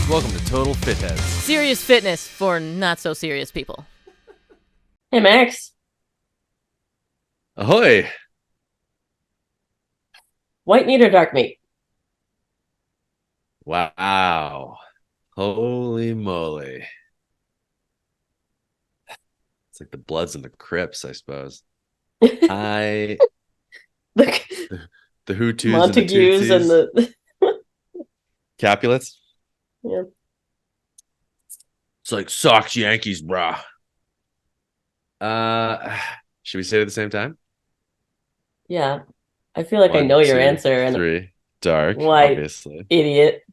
Welcome to Total Fitheads. Serious fitness for not so serious people. Hey, Max. Ahoy! White meat or dark meat? Wow. Holy moly. It's like the Bloods and the Crips, I suppose. The The Hutus Montagues and and the the Capulets. yeah. It's like Sox Yankees, brah. Should we say it at the same time? Yeah. I feel like I One, know your two, answer and three. Dark, white obviously. idiot.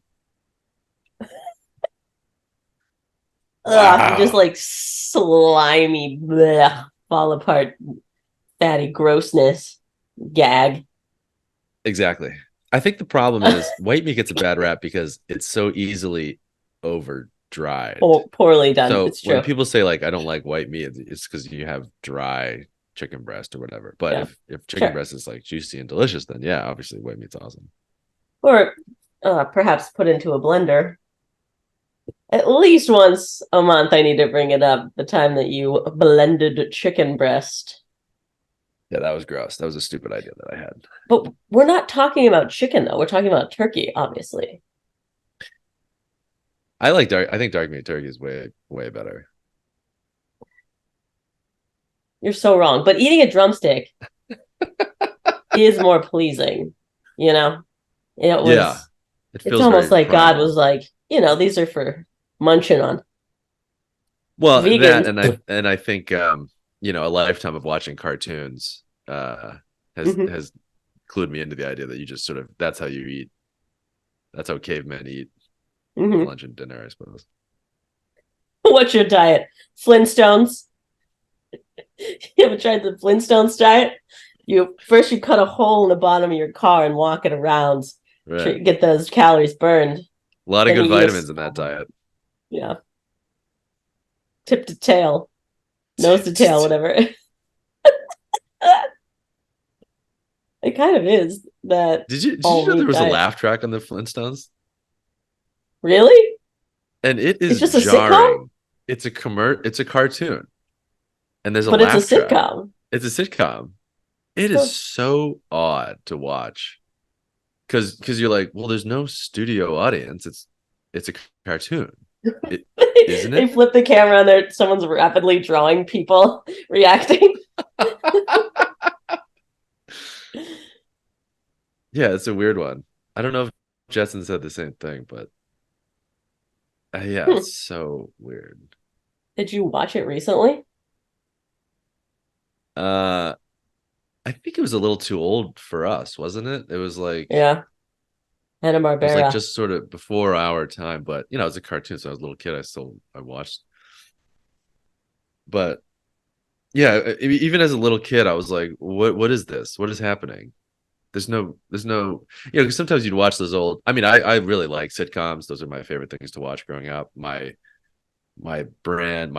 Ugh, just Wow. like slimy, bleh, fall apart, fatty grossness. Gag. Exactly. I think the problem is white meat gets a bad rap because it's so easily over dried. Poorly done. So It's when true. people say like I don't like white meat, it's because you have dry chicken breast or whatever. But Yeah. if chicken Sure. breast is like juicy and delicious, then yeah, obviously white meat's awesome. Or perhaps put into a blender. At least once a month, I need to bring it up. The time that you blended chicken breast. Yeah, that was gross. That was a stupid idea that I had. But we're not talking about chicken, though. We're talking about turkey, obviously. I like dark. I think dark meat turkey is way better. You're so wrong. But eating a drumstick is more pleasing. You know, it was. Yeah, it It's feels almost very like God primal. was like, these are for munching on. Well, that Vegans. and I think a lifetime of watching cartoons Mhm. has clued me into the idea that you just sort of that's how you eat. That's how cavemen eat Mhm. lunch and dinner, I suppose. What's your diet? Flintstones. You ever tried the Flintstones diet? You cut a hole in the bottom of your car and walk it around Right. to get those calories burned. A lot of Then good you eat vitamins in that diet. yeah, tip to tail, nose to tail, whatever. It kind of is that Did you all know there meat was a diet. laugh track on the Flintstones? Really? And it It's is just a sitcom, jarring. It's a cartoon. And there's a but it's a laugh track. sitcom. It's a sitcom. It is Huh. so odd to watch. Because you're like, well, there's no studio audience. It's a cartoon. Isn't They it? flip the camera and there someone's rapidly drawing people reacting. Yeah, it's a weird one. I don't know if Jetson said the same thing, but yeah, Hmm. it's so weird. Did you watch it recently? Uh, I think it was a little too old for us, wasn't it? Yeah, It was like Hanna-Barbera. just sort of before our time, but it's a cartoon, so I was a little kid. I watched, but yeah, even as a little kid, I was like, what is this? What is happening? There's no 'cause sometimes you'd watch those old. I mean, I really like sitcoms. Those are my favorite things to watch growing up. My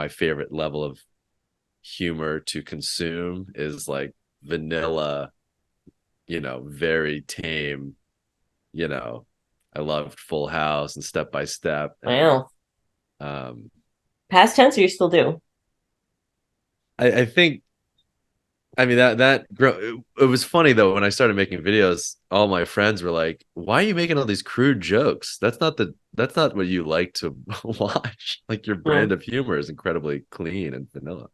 favorite level of humor to consume is like vanilla, very tame, you know. I loved Full House and Step by Step and Wow. um Past tense, or you still do? I think I mean it was funny though when I started making videos, all my friends were like, "Why are you making all these crude jokes? That's not what you like to watch. Like your Hmm. brand of humor is incredibly clean and vanilla."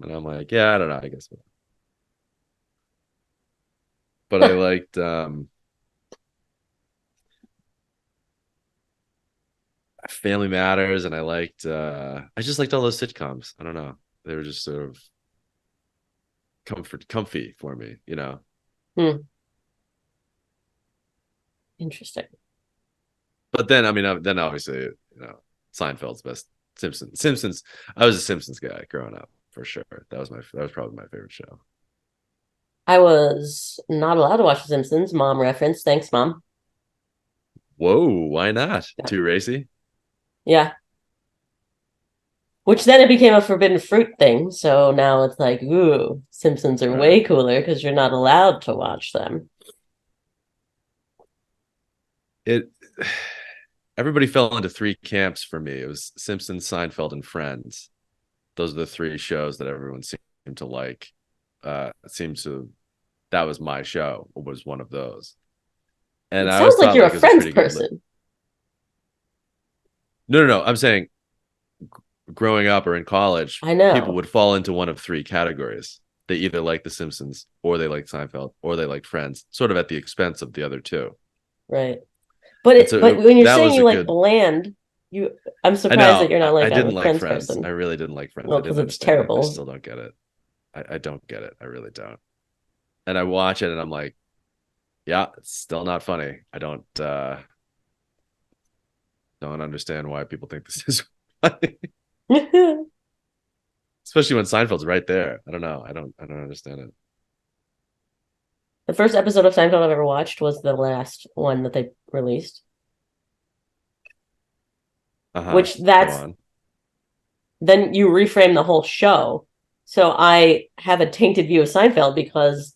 And I'm like, "Yeah, I don't know, I guess." But I liked Family Matters and I just liked all those sitcoms. I don't know. They were just sort of comfy for me. Hmm. Interesting. But then, I mean, then obviously, Seinfeld's best. Simpsons. I was a Simpsons guy growing up for sure. That was probably my favorite show. I was not allowed to watch The Simpsons. Mom reference. Thanks, Mom. Whoa, why not? Yeah. Too racy? Yeah. Which then it became a forbidden fruit thing. So now it's like, ooh, Simpsons are Right. way cooler because you're not allowed to watch them. It everybody fell into three camps for me. It was Simpsons, Seinfeld, and Friends. Those are the three shows that everyone seemed to like. It seems to that was my show. Was one of those, and It I always sounds like thought you're a like it was a Friends pretty good. person. No, no, no. I'm saying growing up or in college, I people know, would fall into one of three categories. They either like The Simpsons, or they like Seinfeld, or they like Friends, sort of at the expense of the other two. right? And so But when you're that saying was you a like good. bland, you I'm I surprised that know you're not like I I'm a didn't like Friends Friends. I person. really didn't like Friends. I Well, because didn't it's understand it. I terrible. still don't get it. I don't get it. I really don't. And I watch it and I'm like, yeah, it's still not funny. I don't understand why people think this is funny. The Especially when Seinfeld's right there. I don't know. I don't understand it. first episode of Seinfeld I've ever watched was the last one that they released, Uh-huh. which Go that's on. then you reframe the whole show. So I have a tainted view of Seinfeld because,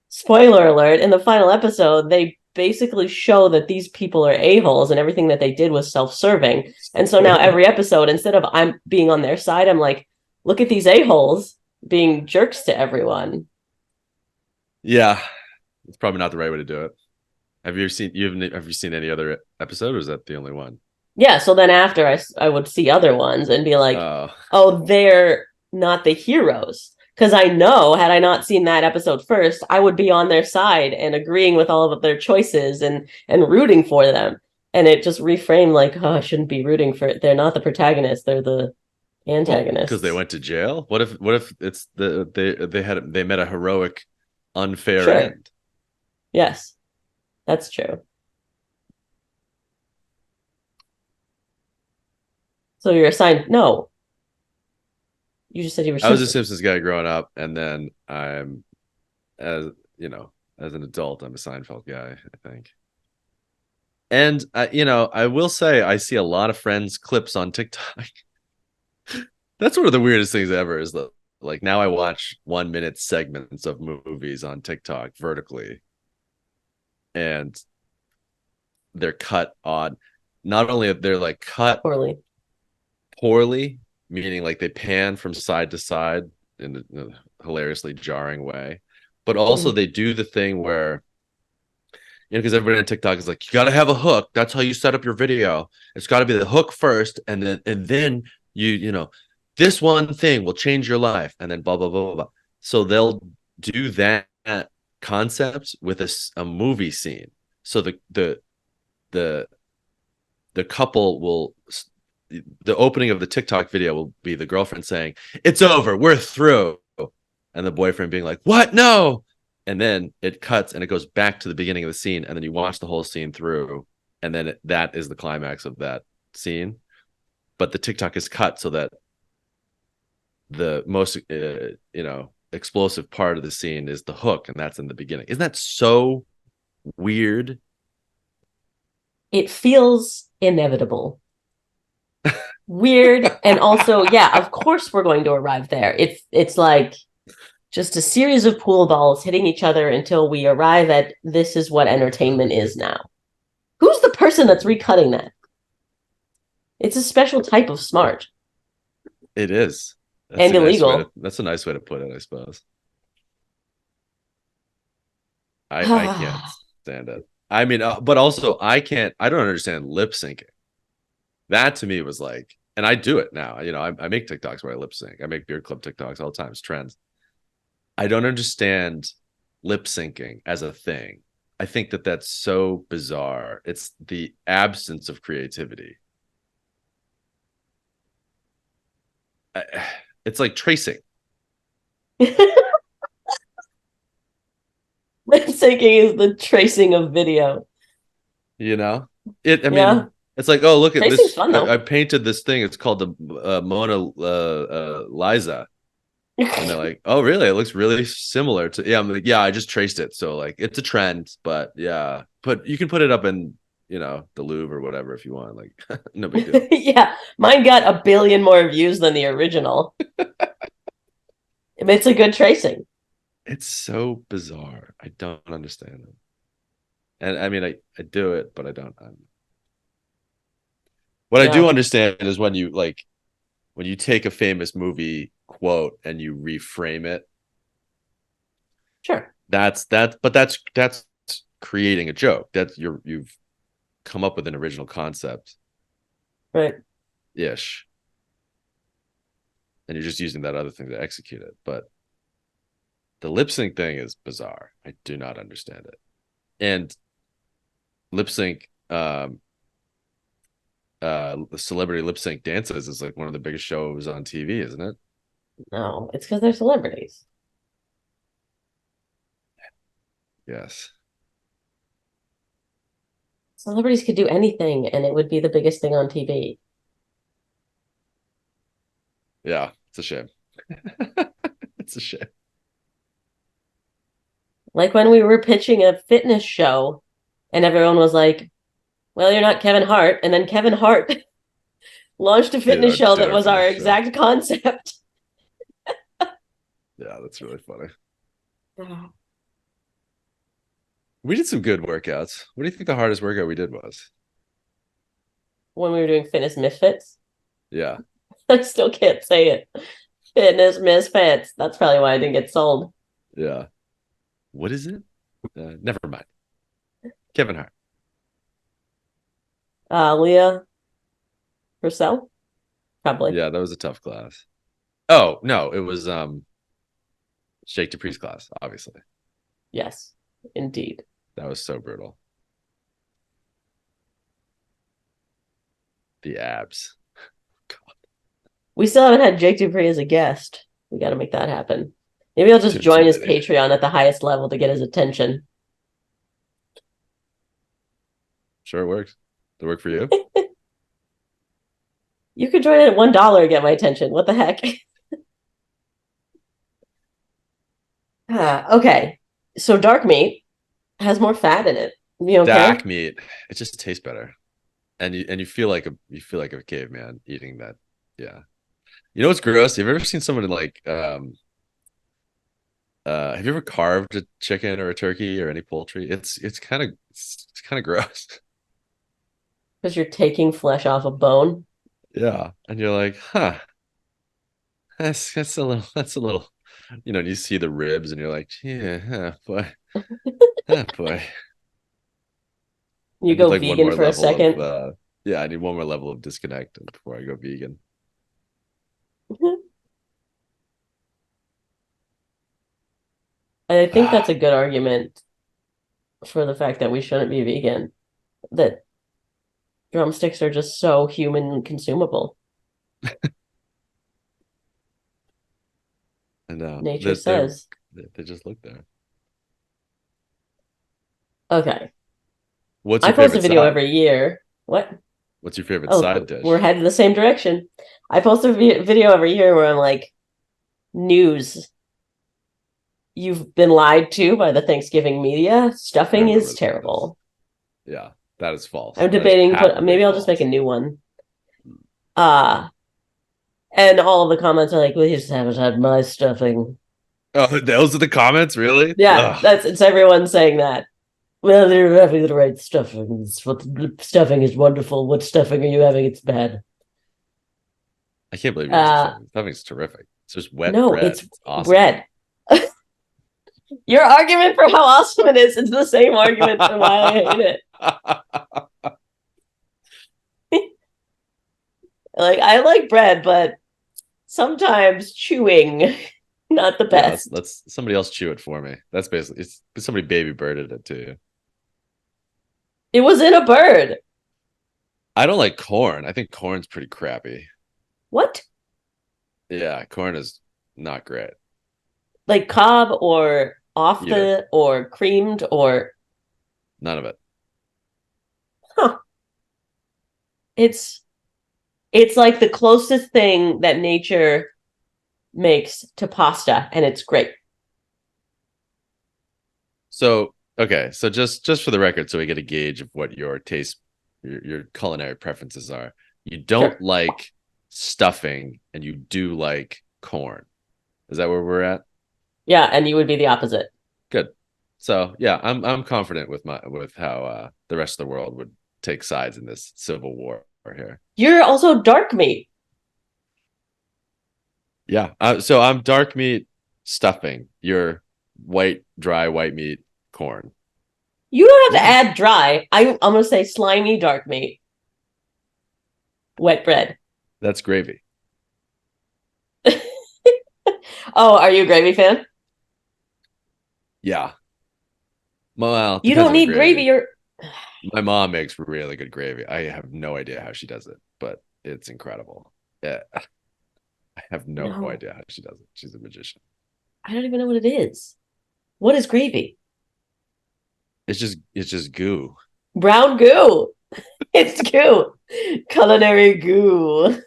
spoiler alert, in the final episode, they basically show that these people are a-holes and everything that they did was self-serving. And so now every episode, instead of I'm being on their side, I'm like, look at these a-holes being jerks to everyone. Yeah, it's probably not the right way to do it. Have you seen any other episode, or is that the only one? Yeah, so then after I would see other ones and be like, Oh, oh, they're not the heroes. Because I know, had I not seen that episode first, I would be on their side and agreeing with all of their choices and rooting for them. And it just reframed like, oh, I shouldn't be rooting for it. They're not the protagonists, they're the well, because they antagonists. went to jail. What if it's they met a heroic, unfair Sure. end? Yes, that's true. So you're assigned, no, you just said you were I was a Simpsons. Simpsons guy growing up, and then as as an adult, I'm a Seinfeld guy, I think. And I will say I see a lot of Friends clips on TikTok. That's one of the weirdest things ever. Is that like now I watch 1 minute segments of movies on TikTok vertically, and they're cut odd. Not only they're like cut Poorly. poorly, meaning like they pan from side to side in a hilariously jarring way, but also Mhm. they do the thing where because everybody on TikTok is like, you got to have a hook. That's how you set up your video. It's got to be the hook first, and then this one thing will change your life, and then blah blah blah blah blah. So they'll do that concept with a movie scene. So the the couple will the opening of the TikTok video will be the girlfriend saying, "It's over, we're through," and the boyfriend being like, "What? No!" And then it cuts and it goes back to the beginning of the scene, and then you watch the whole scene through, and then that is the climax of that scene. But the TikTok is cut so that the most explosive part of the scene is the hook, and that's in the beginning. Isn't that so weird? It feels inevitable. Weird. And also, yeah, of course we're going to arrive there. It's like just a series of pool balls hitting each other until we arrive at this is what entertainment is now. Who's the person that's recutting that? It's a special type of smart It is. That's and a nice way to illegal. that's a nice way to put it, I suppose. I can't stand it. I mean, but also I don't understand lip syncing. That to me was like, and I do it now. I make TikToks where I lip sync. I make beard club TikToks all the time. It's trends. I don't understand lip syncing as a thing. I think that that's so bizarre. It's the absence of creativity. It's like tracing. Lip syncing is the tracing of video. You know, I Yeah. mean, it's like, oh, look at Tracing's this. fun I though. painted this thing. It's called the Mona Lisa, and they're like, oh, really? It looks really similar to. Yeah, I'm like, yeah, I just traced it. So like, it's a trend, but yeah, but you can put it up in the Louvre or whatever if you want. Like, no big deal. Yeah. Mine got a billion more views than the original. It's a good tracing. It's so bizarre. I don't understand it. And I mean, I do it, but I don't. What I do Yeah, understand is when you take a famous movie quote and you reframe it, sure. but that's creating a joke. That's you've come up with an original concept Right. ish, and you're just using that other thing to execute it. But the lip sync thing is bizarre. I do not understand it. And lip sync, celebrity lip sync dances is like one of the biggest shows on TV, isn't it? No, it's because they're celebrities. Yes. Celebrities could do anything and it would be the biggest thing on TV. Yeah, it's a shame. It's a shame. Like when we were pitching a fitness show and everyone was like, well, you're not Kevin Hart. And then Kevin Hart launched a fitness show Did that our was our fitness show. exact concept. Yeah, that's really funny. We did some good workouts. What do you think the hardest workout we did was? When we were doing Fitness Misfits, Yeah, I still can't say it. Fitness Misfits. That's probably why I didn't get sold. yeah. What is it? Never mind. Kevin Hart. Leah Purcell, probably. Yeah, that was a tough class. Oh no, it was Jake Dupree's class. Obviously, Yes, indeed. that was so brutal. The abs. We still haven't had Jake Dupree as a guest. We got to make that happen. Maybe I'll just Too join his many. Patreon at the highest level to get his attention. Sure, it works. Did it work for you? You could join it at $1 and get my attention. What the heck? Okay. So dark meat has more fat in it. You okay? Dak meat. It just tastes better, and you feel like a caveman eating that. Yeah. You know what's gross? Have you ever seen someone like have you ever carved a chicken or a turkey or any poultry? It's kind of gross. Because you're taking flesh off a bone. Yeah. And you're like, huh, that's a little, you see the ribs and you're like, yeah, boy. I You need go like one vegan more for a level of second. yeah, I need one more level of disconnect before I go vegan. I think that's a good argument for the fact that we shouldn't be vegan. That drumsticks are just so human consumable. And Nature says. they just look there. Okay. What's I your post a favorite video side? every year. What? What's your favorite side Oh, we're dish? headed the same direction. I post a video every year where I'm like, news. You've been lied to by the Thanksgiving media. I Stuffing is remember this. terrible. Yeah, that is false. I'm That is debating put patently maybe I'll just make a false. new one. Uh and all of the comments are like, we just haven't had my stuffing. Oh, those are the comments, really? Yeah, Ugh, it's everyone saying that. Well, they're having the right stuffing. Stuffing is wonderful. What stuffing are you having? It's bad. I can't believe you guys are Uh stuffing. Stuffing's terrific. It's just wet no, bread. it's It's awesome. bread. Your argument for how awesome it is the same argument for why I hate it. Like I like bread, but sometimes chewing not the Yeah, best. let's somebody else chew it for me. That's basically it's somebody baby birded it to you. It was in a bird. I don't like corn. I think corn's pretty crappy. What? Yeah, corn is not great Like cob or off either. the or creamed or None of it. huh. It's it's like the closest thing that nature makes to pasta and it's great. So okay, so just for the record, so we get a gauge of what your taste, your culinary preferences are. You don't Sure. like stuffing, and you do like corn. Is that where we're at? Yeah, and you would be the opposite. Good. So yeah, I'm confident with how the rest of the world would take sides in this civil war. here. You're also dark meat. Yeah. So I'm dark meat stuffing. You're dry white meat corn. You don't have to Yeah, add dry. I'm gonna say slimy dark meat. Wet bread. that's gravy. Oh, are you a gravy fan? Yeah. Well, You depends don't on the need gravy. gravy. You're My mom makes really good gravy. I have no idea how she does it, but it's incredible. Yeah, I have no no. idea how she does it. She's a magician. I don't even know what it is. What is gravy? It's just goo. Brown goo. It's goo. Culinary goo.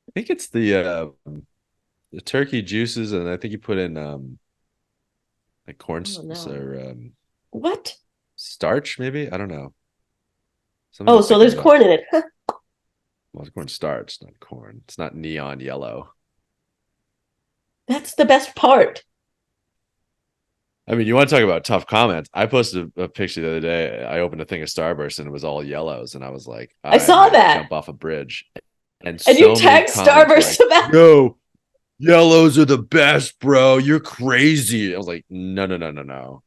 I think it's the turkey juices, and I think you put in like Oh no. or What? starch, maybe. I don't know. Something Oh, to so thicken there's it up. corn in it. Well, it's corn starch, not corn. It's not neon yellow. That's the best part. I mean, you want to talk about tough comments? I posted a picture the other day. I opened a thing of Starburst and it was all yellows, and I was like, I I saw might that. jump off a bridge. And And you so many tagged comments were Starburst like, about "No, yellows are the best, bro. You're crazy." I was like, "No, no, no, no, no,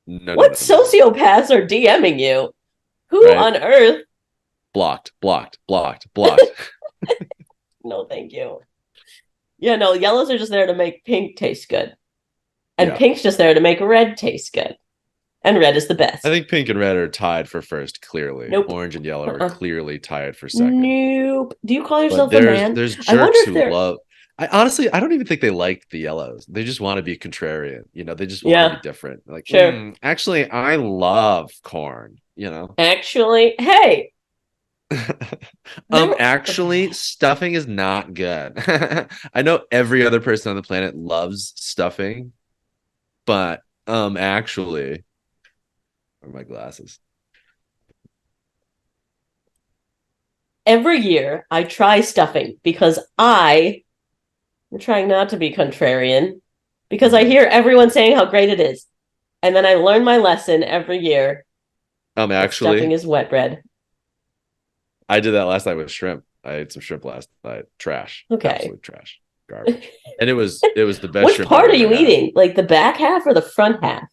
no, no, what no, no." sociopaths are DMing you? Who Right? on earth? Blocked, blocked, blocked, blocked. No, thank you. Yeah, no, yellows are just there to make pink taste good. And Yeah, pink's just there to make red taste good. And red is the I best. think pink and red are tied for first. Clearly, Nope. orange and yellow are Uh-uh. clearly tied for second. Nope. Do you call But yourself a there's man? there's I wonder jerks if who they're. love. I honestly, I don't even think they like the yellows. They just want to be contrarian. They just want to be Yeah, different. Like, sure. actually, I love corn. Actually, hey, there. Actually, stuffing is not good. I know every other person on the planet loves stuffing, but actually, where are my glasses? Every year I try stuffing because I'm trying not to be contrarian because I Mhm. hear everyone saying how great it is. And then I learn my lesson every year that stuffing Actually, is wet bread. I did that last night with shrimp. I ate some shrimp last night. Trash, Okay. absolute trash, garbage. And it was the best Which shrimp I've part are ever you had. eating? Like the back half or the front half?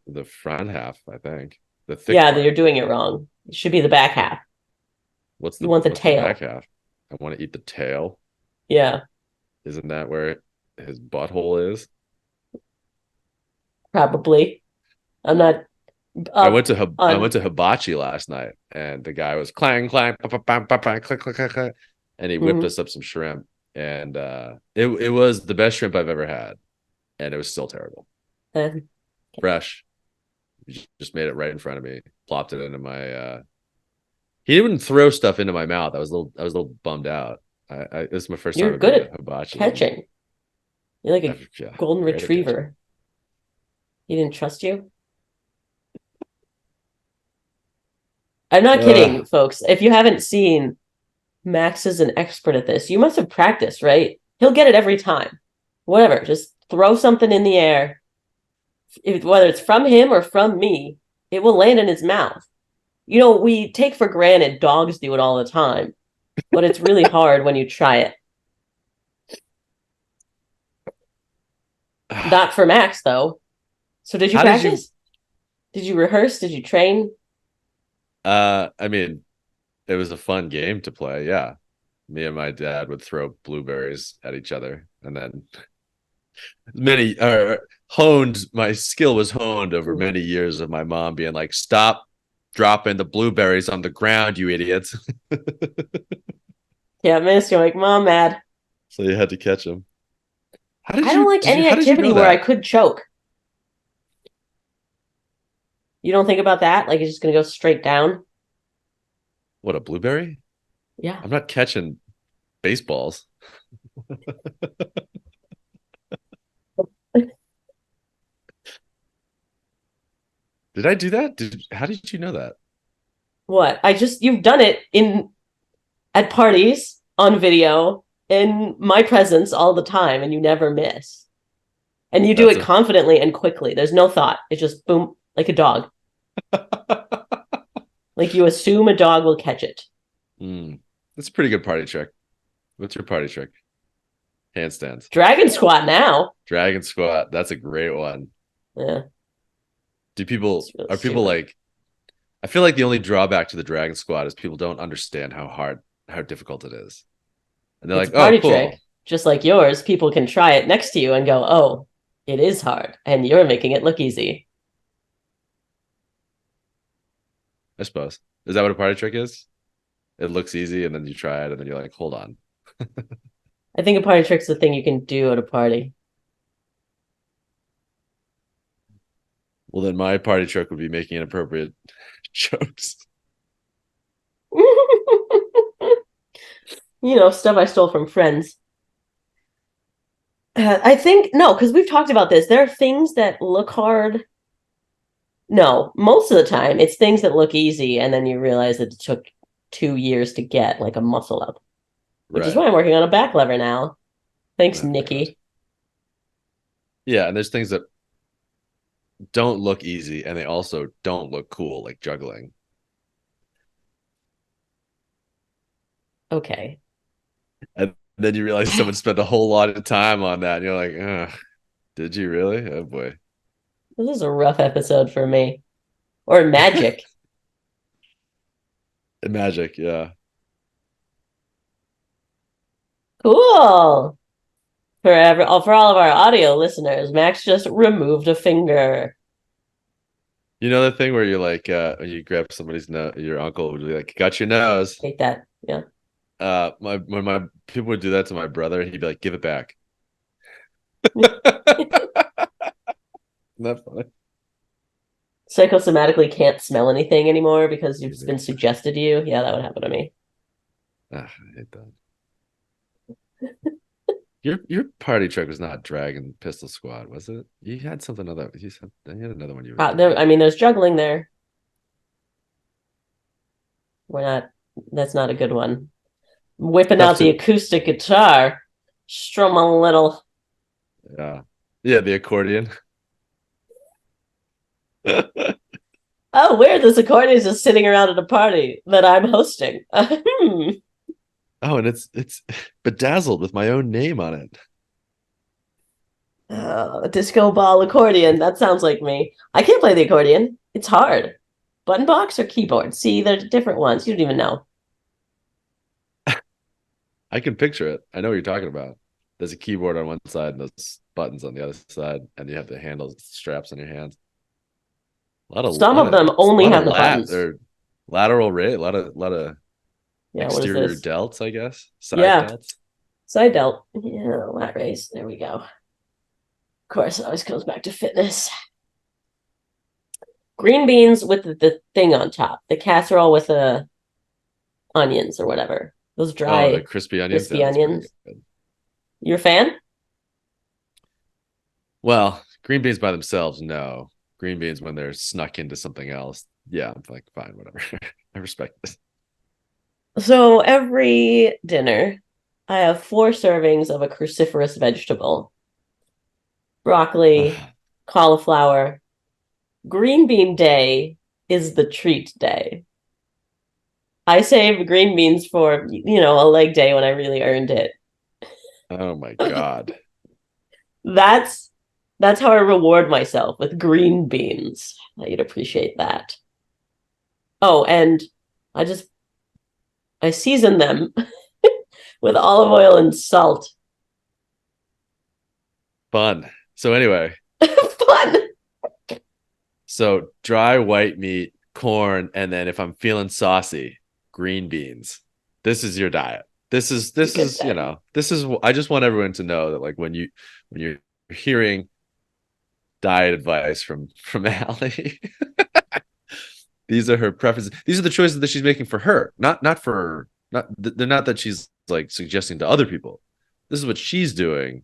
The front half, I think, the thick Yeah, part. you're doing it wrong. It should be the back half. What's You the want the what's the back tail. half? I want to eat the tail. Yeah, Isn't that where his butthole is? probably. I'm not I up went to I went on. to hibachi last night, and the guy was clang clang, pa, pa, pa, pa, pa, click click click click, and he whipped Mhm. us up some shrimp, and it was the best shrimp I've ever had, and it was still terrible. Uh, Fresh, he just made it right in front of me, plopped it into my. He didn't throw stuff into my mouth. I was a little bummed out. This is my first time you're I've good been to at hibachi, and catching. You're like a yeah, golden great at catching. retriever. He didn't trust you? I'm not Uh, kidding, folks. If you haven't seen, Max is an expert at this. You must have practiced, right? He'll get it every time. Whatever, just throw something in the air. Whether it's from him or from me, it will land in his mouth. We take for granted dogs do it all the time, but it's really hard when you try it. Not for Max, though. So, did you how did you? practice? Did you rehearse? Did you train? I mean, it was a fun game to play. Yeah, me and my dad would throw blueberries at each other, and then many honed. My skill was honed over many years of my mom being like, "Stop dropping the blueberries on the ground, you idiots." Can't miss. You're like, Mom, mad. So you had to catch them. How did I don't you like did you any how did you activity know where I that? could choke. You don't think about that? Like it's just going to go straight down? What, a blueberry? Yeah. I'm not catching baseballs. Did I do that? How did you know that? What? You've done it at parties on video in my presence all the time and you never miss. And you do That's it a confidently and quickly. There's no thought. It's just boom, like a dog. Like you assume a dog will catch it. That's a pretty good party trick. What's your party trick? Handstands. Dragon squat now. Dragon squat. That's a great one. Yeah, Do people it's really are people stupid. like I feel like the only drawback to the dragon squat is people don't understand how difficult it is. And they're It's a like, "Oh, party trick, cool." just like yours. People can try it next to you and go, "Oh, it is hard," and you're making it look easy. I suppose. Is that what a party trick is? It looks easy and then you try it and then you're like, "Hold on." I think a party trick's the thing you can do at a party. Well, then my party trick would be making inappropriate jokes. Stuff I stole from friends. I think no, because we've talked about this. There are things that look hard. No, most of the time it's things that look easy, and then you realize that it took 2 years to get, like a muscle up, which is Right. why I'm working on a back lever now. Thanks, Oh God. Nikki. Yeah, and there's things that don't look easy and they also don't look cool, like juggling. Okay. And then you realize someone spent a whole lot of time on that, and you're like, Ugh, did you really? Oh boy. This is a rough episode for me. Or magic. Magic, yeah. Cool. For all of our audio listeners, Max just removed a finger. You know the thing where you're like, when you grab somebody's nose, your uncle would be like, got your nose. Take that. Yeah. My when my people would do that to my brother, he'd be like, give it back. Isn't that funny? Psychosomatically can't smell anything anymore because Give it's it been suggested to you. Yeah, that would happen to me. I hate that. Your party trick was not Dragon Pistol Squad, was it? You had something other. You had another one you were doing. I mean, there's juggling there. We're not. That's not a good one. Whipping Tough out the to. acoustic guitar, strum a little. Yeah, yeah. The accordion. Oh, weird! This accordion is just sitting around at a party that I'm hosting. Oh, and it's bedazzled with my own name on it. Disco ball accordion. That sounds like me. I can't play the accordion. It's hard. Button box or keyboard? See, there's different ones. You don't even know. I can picture it. I know what you're talking about. There's a keyboard on one side and those buttons on the other side, and you have the handles, straps on your hands. A lot of Some lot of of them a only lot of have the lat buttons. or lateral rate, a lot of Yeah, what is exterior this? delts, I guess. Side Yeah, delts. side delt. Yeah, lat raise. There we go. Of course, it always comes back to fitness. Green beans with the thing on top, the casserole with the onions or whatever. Those Oh, the dry, crispy onions. Yeah, crispy that's pretty onions. good. You're a fan? Well, green beans by themselves, no. Green beans when they're snuck into something else. Yeah, I'm like, fine, whatever. I respect this. So every dinner, I have 4 servings of a cruciferous vegetable: broccoli, cauliflower. Green bean day is the treat day. I save green beans for, a leg day when I really earned it. Oh my God. That's that's how I reward myself, with green beans. You'd appreciate that. Oh, and I just I season them with olive oil and salt. Fun. So anyway, Fun. so dry white meat, corn, and then if I'm feeling saucy, green beans. This is your diet. It's a This good is, time. this is I just want everyone to know that like when you're hearing diet advice from Allie, these are her preferences. These are the choices that she's making for her, not for not they're not that she's like suggesting to other people. This is what she's doing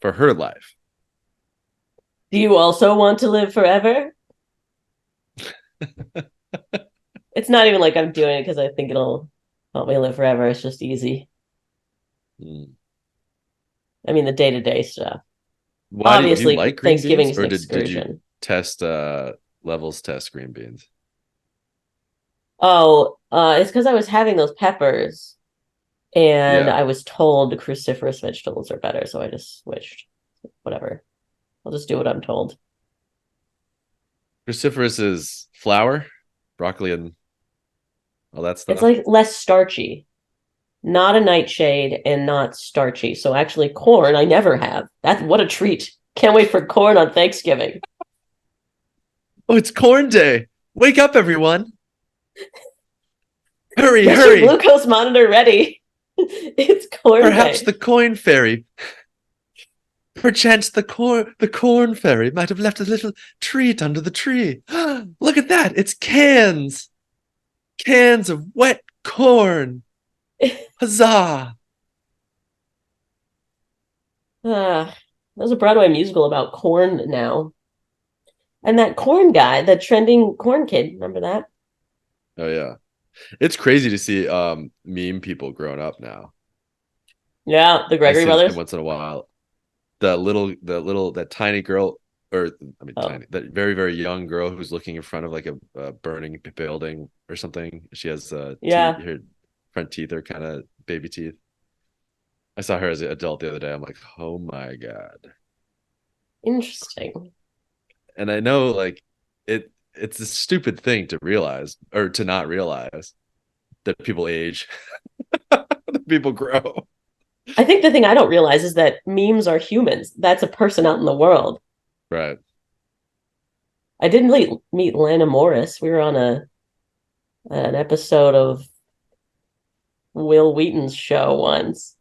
for her life. Do you also want to live forever? It's not even like I'm doing it because I think it'll help me live forever. It's just easy. Hmm. I mean, the day to day stuff. Why do you Obviously, like green Thanksgiving beans, is an or did you excursion. test levels test green beans? Oh, it's because I was having those peppers and Yeah. I was told cruciferous vegetables are better, so I just switched. Whatever. I'll just do what I'm told. Cruciferous is flour, broccoli, and all that It's stuff. like less starchy, not a nightshade and not starchy. So actually, corn I never have. That's what a treat. Can't wait for corn on Thanksgiving. Oh, it's corn day. Wake up, everyone. Hurry, Get your hurry. glucose monitor ready. It's corn Perhaps day. the coin fairy, perchance the corn fairy might have left a little treat under the tree. Look at that. It's cans. Cans of wet corn. Huzzah. There's a Broadway musical about corn now. And that corn guy, the trending corn kid, remember that? Oh yeah. It's crazy to see meme people growing up now. Yeah, the I Gregory see them brothers. once in a while. That tiny girl, or I mean Oh, tiny, that very very young girl who's looking in front of like a burning building or something. She has teeth, yeah. her front teeth are kind of baby teeth. I saw her as an adult the other day. I'm like, oh my god. Interesting. And I know like it's a stupid thing to realize or to not realize that people age, that people grow. I think the thing I don't realize is that memes are humans. That's a person out in the world. Right. I didn't meet Lana Morris. We were on an episode of Will Wheaton's show once.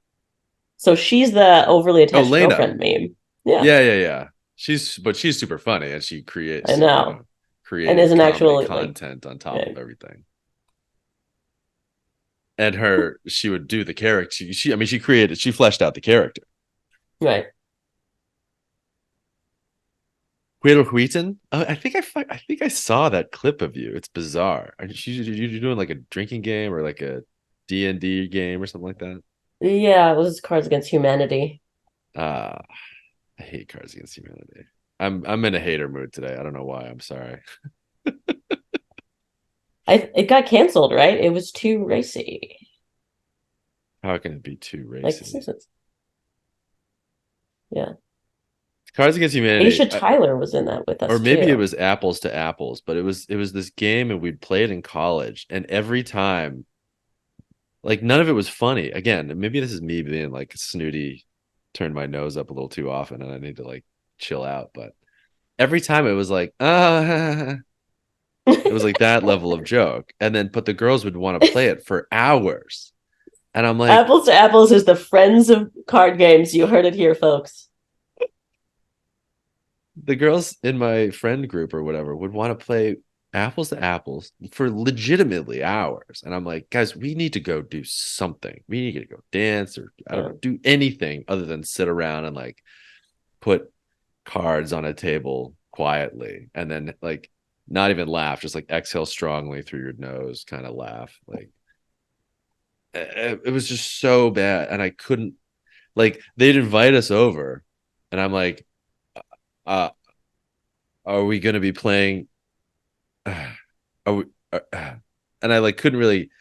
So she's the overly Oh, attached Lena. girlfriend meme. Yeah, Yeah. She's super funny and she I creates, know. And is creative an comedy actual like, content on top yeah, of everything. And she would do the character. I mean, she fleshed out the character. right. Guido Wheaton. I think I saw that clip of you. It's bizarre. You doing like a drinking game or like a D&D game or something like that? Yeah, it was Cards Against Humanity. Ah, I hate Cards Against Humanity. I'm in a hater mood today. I don't know why. I'm sorry. It got canceled, right? It was too racy, How can it be too like The racy? Simpsons. Yeah, Cards Against Humanity, Aisha Tyler was in that with or us maybe it too. was apples to apples, but it was this game and we'd play it in college, and every time, like none of it was funny. Again, maybe this is me being like snooty, turn my nose up a little too often, and I need to like chill out. But every time it was like, it was like that level of joke, and then but the girls would want to play it for hours, and I'm like, Apples to Apples is the friends of card games. You heard it here, folks. the girls in my friend group or whatever would want to play apples to apples for legitimately hours. And I'm like, guys, we need to go do something. We need to go dance or I don't Yeah. know, do anything other than sit around and like put cards on a table quietly and then like not even laugh, just like exhale strongly through your nose, kind of laugh. Like it was just so bad. And I couldn't like they'd invite us over and I'm like, uh, are we going to be playing are we, and I like couldn't really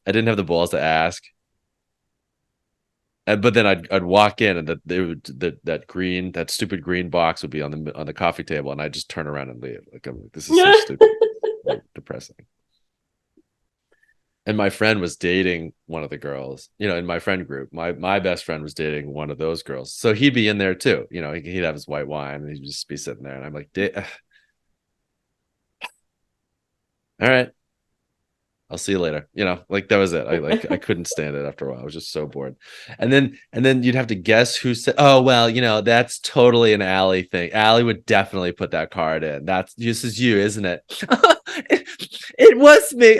I didn't have the balls to ask. And but then I'd walk in and that stupid green box would be on the coffee table and I'd just turn around and leave. Like this is so stupid, so depressing. And my friend was dating one of the girls, in my friend group. My best friend was dating one of those girls. So he'd be in there too. He'd have his white wine and he'd just be sitting there. And I'm like, all right, I'll see you later. Like that was it. I couldn't stand it after a while. I was just so bored. And then you'd have to guess who said, oh well, that's totally an Allie thing. Allie would definitely put that card in. This is you, isn't it? it was me.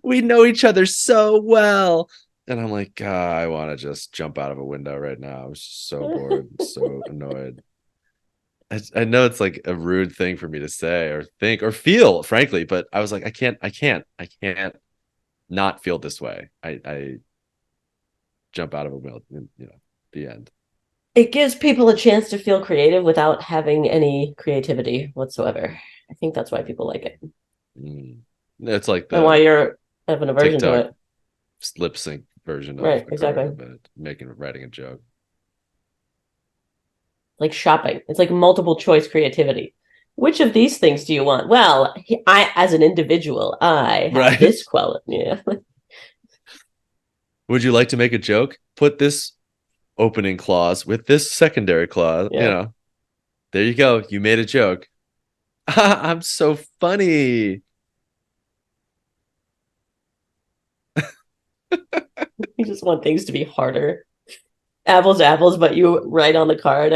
We know each other so well. And I'm like, God, I want to just jump out of a window right now. I was just so bored, so annoyed. I know it's like a rude thing for me to say or think or feel, frankly, but I was like, I can't not feel this way. I jump out of a wheel, the end. It gives people a chance to feel creative without having any creativity whatsoever. I think that's why people like it. Mm. It's like And why the you're have an aversion to TikTok it. lip sync version of Right, the exactly. card, but writing a joke. Like shopping. It's like multiple choice creativity. Which of these things do you want? Well, I, as an individual, I have Right. this quality. Yeah. Would you like to make a joke? Put this opening clause with this secondary clause. Yeah. There you go. You made a joke. I'm so funny. You just want things to be harder. Apples to apples, but you write on the card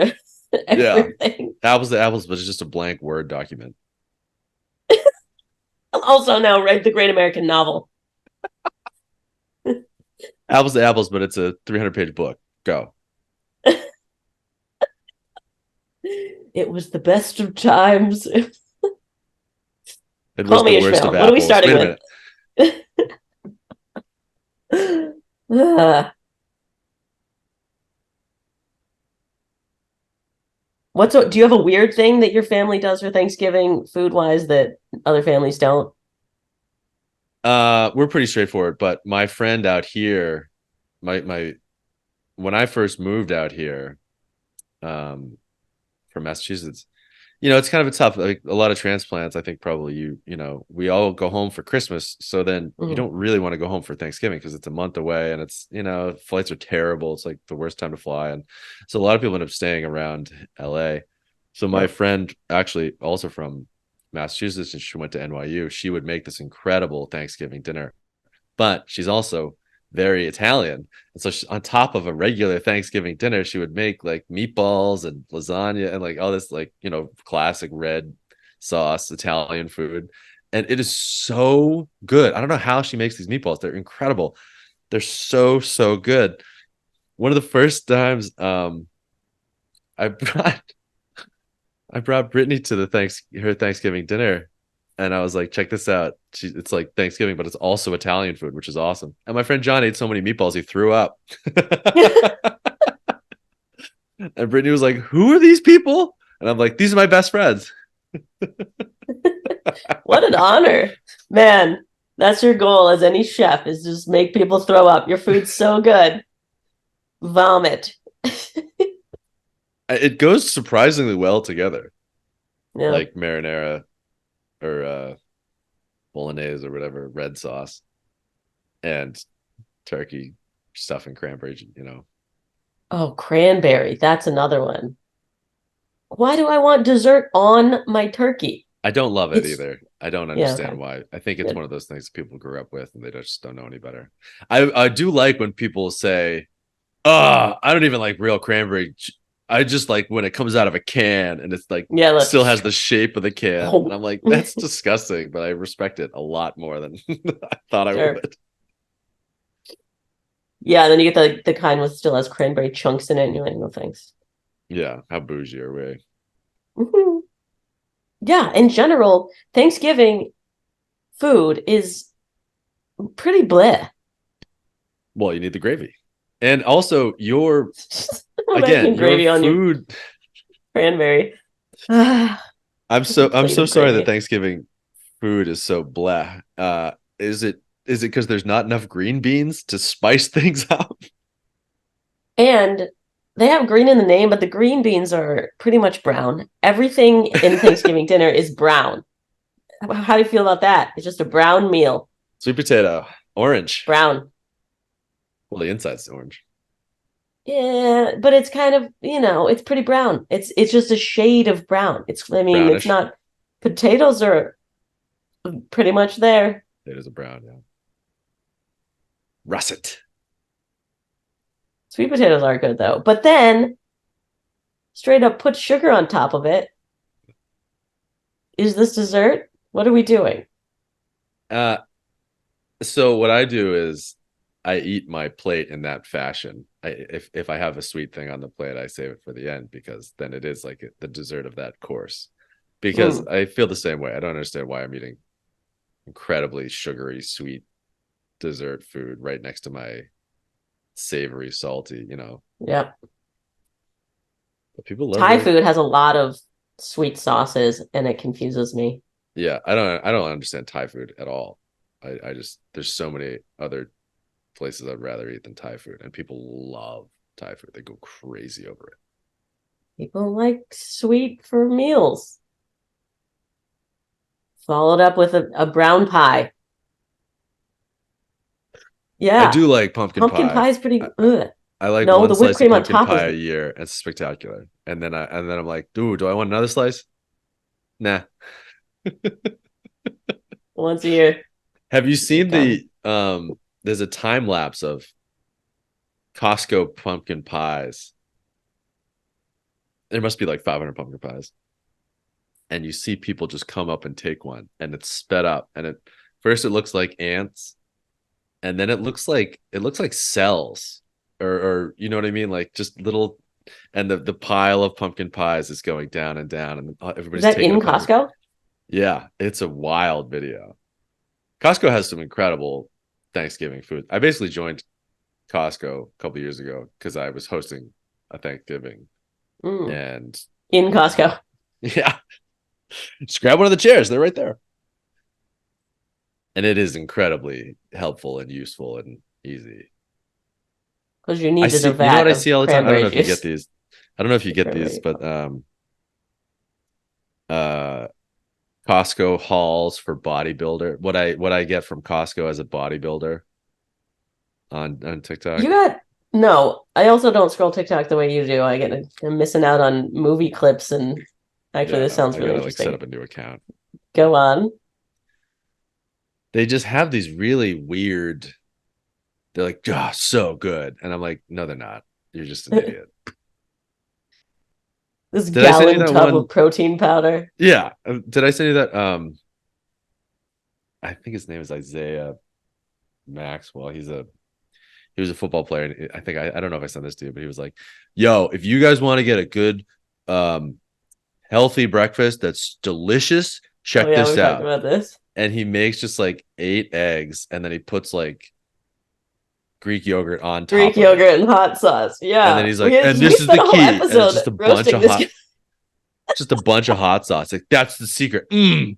Yeah. everything. Apples to apples, but it's just a blank Word document. I'll also now write the Great American Novel. Apples to apples, but it's a 300-page book. Go. It was the best of times. It Call was the me worst of Ishmael. What are we apples. starting Wait a with? minute. Do you have a weird thing that your family does for Thanksgiving food wise that other families don't? We're pretty straightforward, but my friend out here, my when I first moved out here, um, from Massachusetts, it's kind of a tough, like a lot of transplants. I think probably we all go home for Christmas. So then you Mhm. don't really want to go home for Thanksgiving because it's a month away and it's, flights are terrible. It's like the worst time to fly. And so a lot of people end up staying around LA. So my Yep. friend, actually also from Massachusetts, and she went to NYU, she would make this incredible Thanksgiving dinner, but she's also very Italian. And so on top of a regular Thanksgiving dinner, she would make like meatballs and lasagna and like all this like, classic red sauce Italian food. And it is so good. I don't know how she makes these meatballs. They're incredible. They're so, so good. One of the first times I brought I brought Brittany to her Thanksgiving dinner, and I was like, "Check this out! It's like Thanksgiving, but it's also Italian food, which is awesome." And my friend John ate so many meatballs he threw up. And Brittany was like, "Who are these people?" And I'm like, "These are my best friends." What an honor. Man, that's your goal as any chef is just make people throw up. Your food's so good. Vomit. It goes surprisingly well together, Yeah. like marinara or bolognese or whatever red sauce and turkey stuff and cranberry. Oh, cranberry. That's another one. Why do I want dessert on my turkey? I don't love it It's either. I don't yeah, understand okay. why. I think it's Good. one of those things people grew up with and they just don't know any better. I do like when people say, "Oh, I don't even like real cranberry. I just like when it comes out of a can and it's like Yeah, still let's has the shape of the can." And oh. I'm like, "That's disgusting," but I respect it a lot more than I thought I Sure. would. Yeah, then you get the kind with still has cranberry chunks in it, and you're like, no thanks. Yeah, how bougie are we? Mhm. Yeah, in general, Thanksgiving food is pretty bleh. Well, you need the gravy. And also Mac again, and your gravy on your food. cranberry. Just a I'm plate so of sorry that gravy. Thanksgiving food is so blah. Is it because there's not enough green beans to spice things up? And they have green in the name, but the green beans are pretty much brown. Everything in Thanksgiving dinner is brown. How do you feel about that? It's just a brown meal. Sweet potato, orange. Brown. Well, the inside's orange. Yeah, but it's kind of, it's pretty brown. It's just a shade of brown. I mean, it's Brownish. not potatoes are pretty much there. It is a brown, yeah. Russet. Sweet potatoes are good though. But then straight up put sugar on top of it. Is this dessert? What are we doing? Uh, so what I do is I eat my plate in that fashion. If I have a sweet thing on the plate, I save it for the end because then it is like the dessert of that course. Because Mm, I feel the same way. I don't understand why I'm eating incredibly sugary, sweet dessert food right next to my savory, salty. yeah. But people love Thai their food has a lot of sweet sauces and it confuses me. Yeah, I don't understand Thai food at all. I just there's so many other places I'd rather eat than Thai food, and people love Thai food. They go crazy over it. People like sweet for meals. Followed up with a brown pie. I Yeah. do like pumpkin Pumpkin pie. pie is I, pretty good. I like No, one the whipped slice of cream on pumpkin top is pie a the year. And it's spectacular. And then I'm like, dude, do I want another slice? Nah. once a year. Have you You're seen done. the there's a time lapse of Costco pumpkin pies. There must be like 500 pumpkin pies. And you see people just come up and take one and it's sped up and it first it looks like ants and then it looks like cells or you know what I mean, like just little, and the pile of pumpkin pies is going down and down and Is everybody's that taking a in pumpkin. Costco? Yeah, it's a wild video. Costco has some incredible Thanksgiving food. I basically joined Costco a couple years ago because I was hosting a Thanksgiving Mm. and In Costco. yeah, just grab one of the chairs, they're right there. And it is incredibly helpful and useful and easy. Because you I needed a see, you know what vat I of see all the time? I don't cranberry know if you get juice. these. I don't know if you get these, Cranberry. but uh Costco hauls for bodybuilder. What I get from Costco as a bodybuilder on You TikTok. got no. I also don't scroll TikTok the way you do. I'm missing out on movie clips and actually Yeah, this no, sounds I really gotta like set interesting. up a new account. Go on. They just have these really weird. They're like, oh, so good, and I'm like, no, they're not. You're just an idiot. This Did I send you gallon that tub one? of protein powder. Yeah. Did I send you that? I think his name is Isaiah Maxwell. He was a football player, and I don't know if I sent this to you, but he was like, "Yo, if you guys want to get a good, um, healthy breakfast that's delicious, Oh check yeah, this we talked out." about this. And he makes just like 8 eggs, and then he puts like Greek yogurt on Greek top of it, yogurt and hot sauce. and then Yeah, he's like, "And we this is the spent a whole key," and it's episode roasting this guy. just a bunch of hot sauce. Like that's the secret,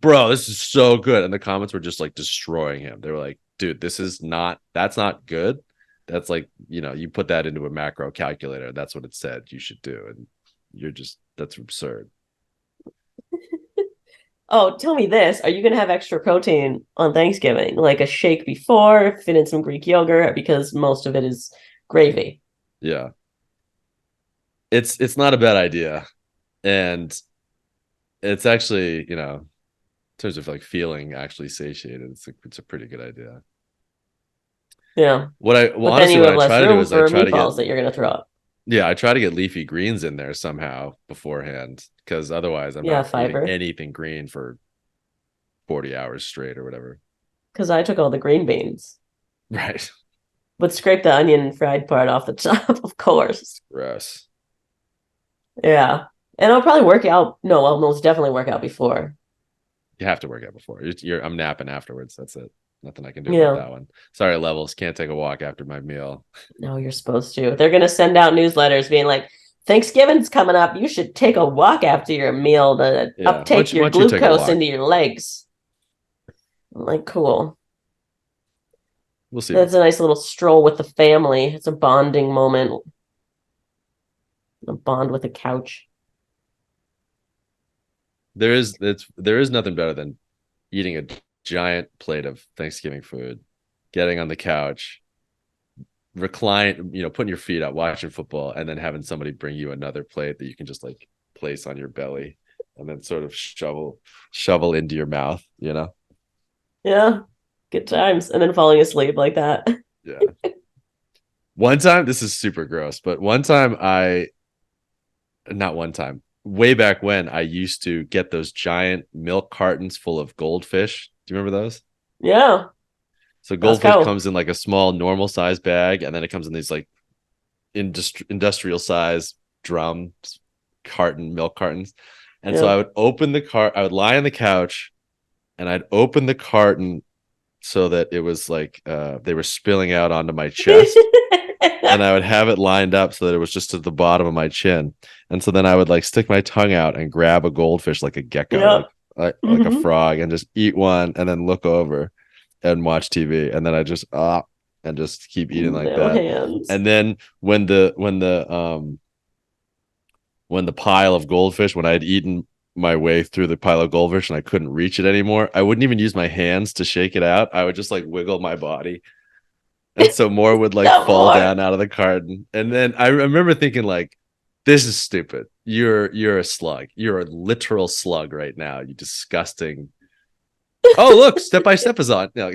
bro. This is so good. And the comments were just like destroying him. They were like, "Dude, that's not good. That's like, you put that into a macro calculator. That's what it said you should do, and that's absurd." Oh, tell me this. Are you going to have extra protein on Thanksgiving? Like a shake before, fit in some Greek yogurt because most of it is gravy. Yeah, it's not a bad idea, and it's actually, in terms of like feeling actually satiated, it's a pretty good idea. Yeah. Well, But then honestly, you what have I less try to do room is I for try to get, meatballs that you're going to throw up. yeah, I try to get leafy greens in there somehow beforehand because otherwise I'm Yeah, not eating fiber. anything green for 40 hours straight or whatever. Because I took all the green beans, Right. but scrape the onion fried part off the top, of course. Gross. Yeah. And I'll probably work out. No, I'll most definitely work out before. You have to work out before. I'm napping afterwards. That's it. Nothing I can do about Yeah. that one. Sorry, levels. Can't take a walk after my meal. No, you're supposed to. They're going to send out newsletters being like, Thanksgiving's coming up. You should take a walk after your meal to Yeah. uptake Why your don't you take a glucose walk? into your legs. I'm like, cool. We'll see. That's a nice little stroll with the family. It's a bonding moment. A bond with a couch. There is nothing better than eating a giant plate of Thanksgiving food, getting on the couch, recline, putting your feet up, watching football, and then having somebody bring you another plate that you can just like place on your belly and then sort of shovel into your mouth. Yeah, good times. And then falling asleep like that. Yeah. One time, this is super gross, but one time not one time, way back when I used to get those giant milk cartons full of goldfish. Do you remember those? Yeah, So let's goldfish go. comes in like a small normal size bag, and then it comes in these like industrial size drum milk cartons. And so Yeah. I would I would lie on the couch and I'd open the carton so that it was like they were spilling out onto my chest. And I would have it lined up so that it was just at the bottom of my chin. And so then I would like stick my tongue out and grab a goldfish like a gecko, Yeah. like like a frog and just eat one and then look over and watch TV, and then I just and just keep eating like No that. hands. And then when the pile of goldfish, when I had eaten my way through the pile of goldfish and I couldn't reach it anymore, I wouldn't even use my hands to shake it out. I would just like wiggle my body. And so more would like No fall more. down out of the carton. And then I remember thinking like, this is stupid. You're a slug. You're a literal slug right now. You disgusting. Oh, look, Step by Step is on. No.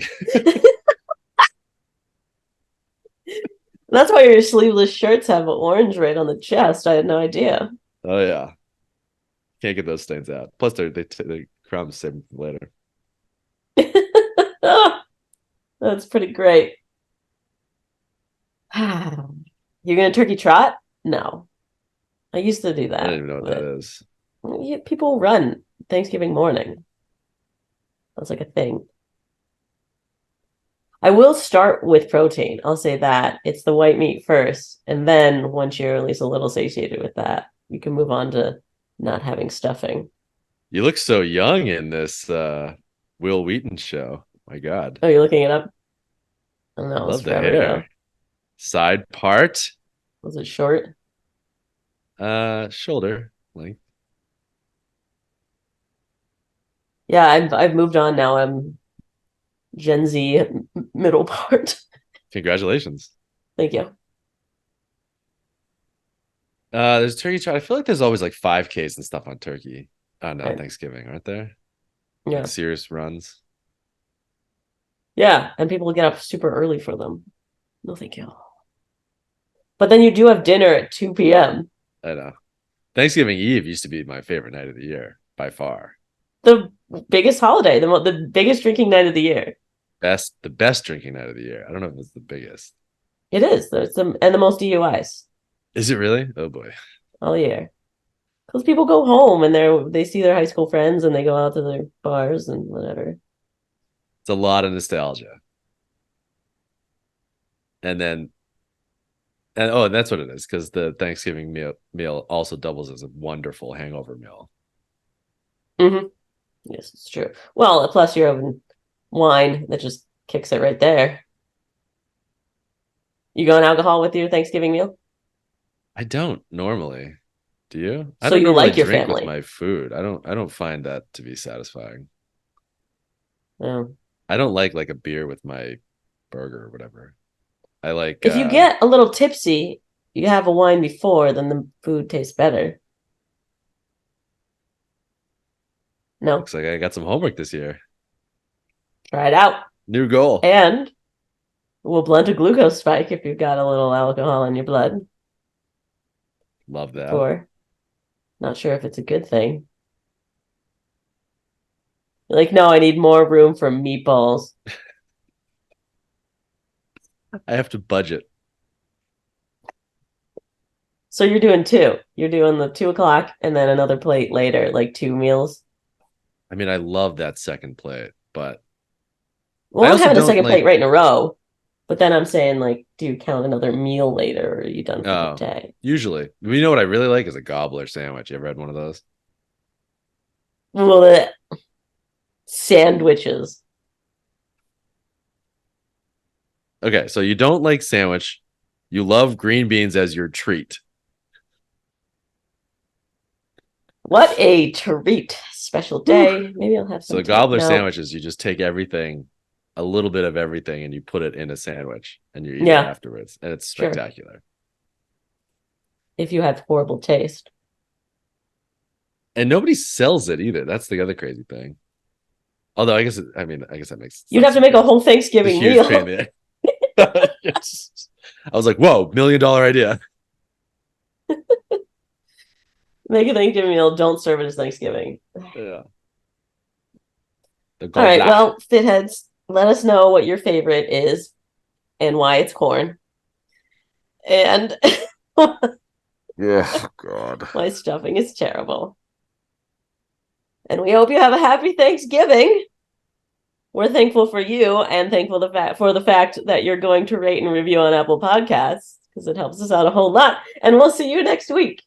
That's why your sleeveless shirts have orange right on the chest. I had no idea. Oh yeah. Can't get those stains out. Plus they crumbs save them for later. That's pretty great. You're gonna turkey trot? No. I used to do I don't that, even know what but that is. yeah, people run Thanksgiving morning. That's like a thing. I will start with protein. I'll say that. It's the white meat first. And then once you're at least a little satiated with that, you can move on to not having stuffing. You look so young in this Will Wheaton show. My God. Oh, you're looking it up? I don't know. It was Love the forever ago. hair. Side part. Was it short? Shoulder length. Yeah, I've moved on now. I'm Gen Z middle part. Congratulations. Thank you. There's turkey trot. I feel like there's always like 5Ks and stuff on turkey on Right. Thanksgiving, aren't there? Yeah. Like serious runs. Yeah, and people get up super early for them. No, thank you. But then you do have dinner at 2 p.m. I know. Thanksgiving Eve used to be my favorite night of the year by far. The biggest holiday, the biggest drinking night of the year. The best drinking night of the year. I don't know if it's the biggest. It is. There's some and the most DUIs Is it really? Oh boy. all year. Because people go home and they see their high school friends and they go out to their bars and whatever. It's a lot of nostalgia. And that's what it is, because the Thanksgiving meal also doubles as a wonderful hangover meal. Mm-hmm. Yes, it's true. Well, plus you're having wine that just kicks it right there. You going alcohol with your Thanksgiving meal? I don't normally. Do you? I So don't you normally like your drink with family? my food. I don't find that to be satisfying. Yeah. I don't like a beer with my burger or whatever. I like If you get a little tipsy, you have a wine before, then the food tastes better. No, looks like I got some homework this year. try it out. New goal. And we'll blunt a glucose spike if you've got a little alcohol in your blood. Love that. Or not sure if it's a good thing. You're like, no, I need more room for meatballs. I have to budget. So you're doing two. You're doing the 2 o'clock and then another plate later, like 2 meals. I mean, I love that second plate, but Well, I I'm also having a don't second like. plate right in a row. But then I'm saying, like, do you count another meal later or are you done for the day? Usually, you know what I really like is a gobbler sandwich. You ever had one of those? Well, sandwiches. Okay, so you don't like sandwich. You love green beans as your treat. What a treat. Special day. Maybe I'll have some. So gobbler sandwiches, you just take everything, a little bit of everything, and you put it in a sandwich and you eat it afterwards. And it's spectacular. Sure. If you have horrible taste. And nobody sells it either. That's the other crazy thing. Although I guess that makes sense. You'd have to make a whole Thanksgiving meal. I was like, whoa, $1 million idea. Make a Thanksgiving meal. Don't serve it as Thanksgiving. Yeah. All right. Well, fitheads, let us know what your favorite is and why it's corn. And oh God, my stuffing is terrible. And we hope you have a happy Thanksgiving. We're thankful for you and thankful for the fact that you're going to rate and review on Apple Podcasts because it helps us out a whole lot. And we'll see you next week.